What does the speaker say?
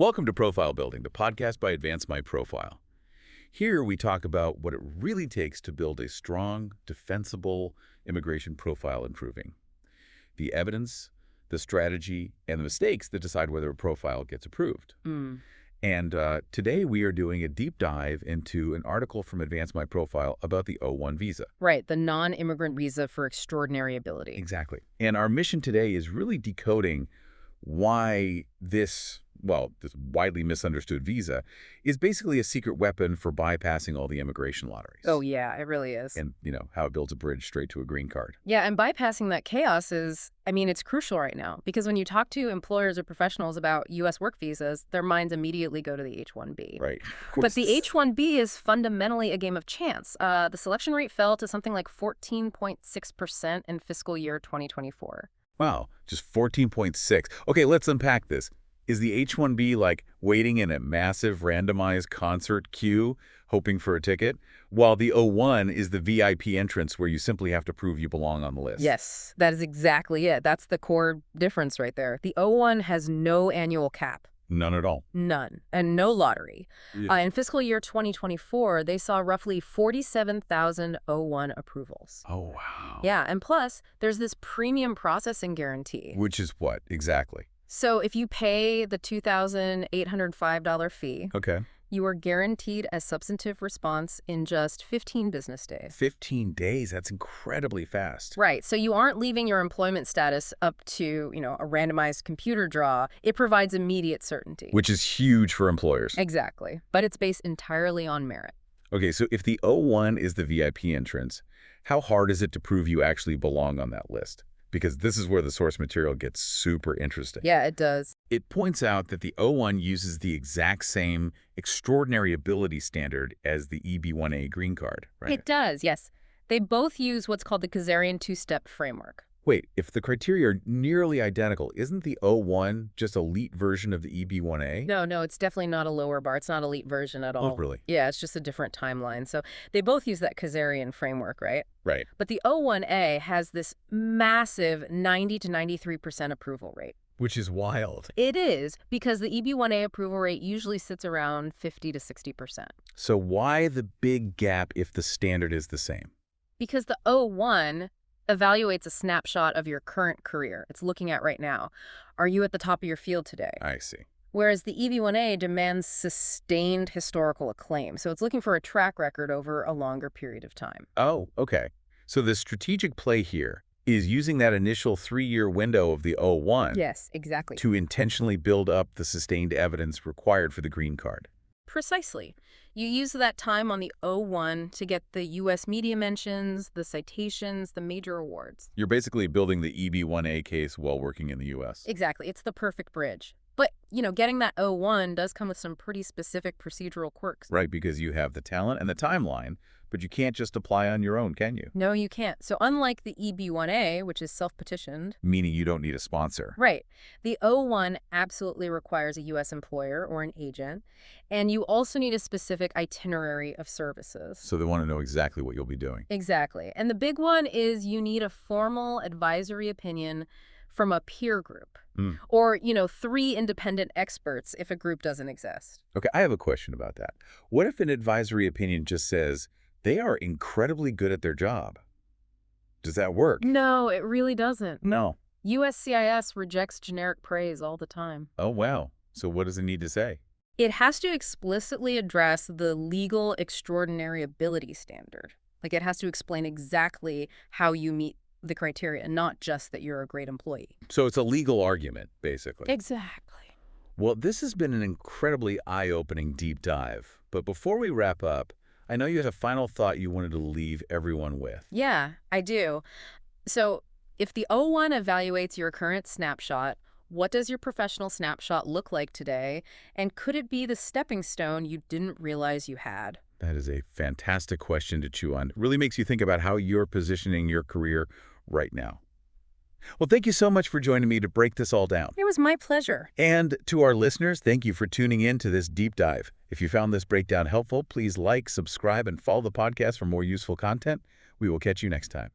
Welcome to Profile Building, the podcast by Advance My Profile. Here we talk about what it really takes to build a strong, defensible immigration profile improving. The evidence, the strategy, and the mistakes that decide whether a profile gets approved. And today we are doing a deep dive into an article from Advance My Profile about the O-1 visa. Right, the non-immigrant visa for extraordinary ability. Exactly. And our mission today is really decoding why this widely misunderstood visa is basically a secret weapon for bypassing all the immigration lotteries. Oh, yeah, it really is. And, how it builds a bridge straight to a green card. Yeah, and bypassing that chaos is, it's crucial right now. Because when you talk to employers or professionals about U.S. work visas, their minds immediately go to the H-1B. Right. But the H-1B is fundamentally a game of chance. The selection rate fell to something like 14.6% in fiscal year 2024. Wow, just 14.6. Okay, let's unpack this. Is the H-1B like waiting in a massive randomized concert queue, hoping for a ticket, while the O-1 is the VIP entrance where you simply have to prove you belong on the list? Yes, that is exactly it. That's the core difference right there. The O-1 has no annual cap. None at all. None. And no lottery. Yeah. In fiscal year 2024, they saw roughly 47,000 O-1 approvals. Oh, wow. Yeah, and plus, there's this premium processing guarantee. Which is what, exactly? So if you pay the $2,805 fee, Okay. you are guaranteed a substantive response in just 15 business days. 15 days, that's incredibly fast. Right, so you aren't leaving your employment status up to, a randomized computer draw. It provides immediate certainty. Which is huge for employers. Exactly, but it's based entirely on merit. Okay, so if the O-1 is the VIP entrance, how hard is it to prove you actually belong on that list? Because this is where the source material gets super interesting. Yeah, it does. It points out that the O-1 uses the exact same extraordinary ability standard as the EB-1A green card, right? It does, yes. They both use what's called the Kazarian two-step framework. Wait, if the criteria are nearly identical, isn't the O-1 just a elite version of the EB-1A? No, it's definitely not a lower bar. It's not elite version at all. Oh, really? Yeah, it's just a different timeline. So they both use that Kazarian framework, right? Right. But the O-1A has this massive 90 to 93% approval rate. Which is wild. It is, because the EB-1A approval rate usually sits around 50 to 60%. So why the big gap if the standard is the same? Because the O-1 evaluates a snapshot of your current career. It's looking at right now. Are you at the top of your field today? I see. Whereas the EB-1A demands sustained historical acclaim. So it's looking for a track record over a longer period of time. Oh, okay. So the strategic play here is using that initial 3-year window of the O-1 Yes, exactly. to intentionally build up the sustained evidence required for the green card. Precisely. You use that time on the O-1 to get the U.S. media mentions, the citations, the major awards. You're basically building the EB-1A case while working in the U.S. Exactly. It's the perfect bridge. But, getting that O-1 does come with some pretty specific procedural quirks. Right, because you have the talent and the timeline, but you can't just apply on your own, can you? No, you can't. So unlike the EB-1A, which is self-petitioned. Meaning you don't need a sponsor. Right. The O-1 absolutely requires a U.S. employer or an agent, and you also need a specific itinerary of services. So they want to know exactly what you'll be doing. Exactly. And the big one is you need a formal advisory opinion from a peer group. Or, 3 independent experts if a group doesn't exist. Okay, I have a question about that. What if an advisory opinion just says they are incredibly good at their job? Does that work? No, it really doesn't. No. USCIS rejects generic praise all the time. Oh, wow. So what does it need to say? It has to explicitly address the legal extraordinary ability standard. Like, it has to explain exactly how you meet the criteria, not just that you're a great employee. So it's a legal argument, basically. Exactly. Well, this has been an incredibly eye-opening deep dive. But before we wrap up, I know you had a final thought you wanted to leave everyone with. Yeah, I do. So if the O-1 evaluates your current snapshot, what does your professional snapshot look like today? And could it be the stepping stone you didn't realize you had? That is a fantastic question to chew on. It really makes you think about how you're positioning your career right now. Well, thank you so much for joining me to break this all down. It was my pleasure. And to our listeners, thank you for tuning in to this deep dive. If you found this breakdown helpful, please like, subscribe, and follow the podcast for more useful content. We will catch you next time.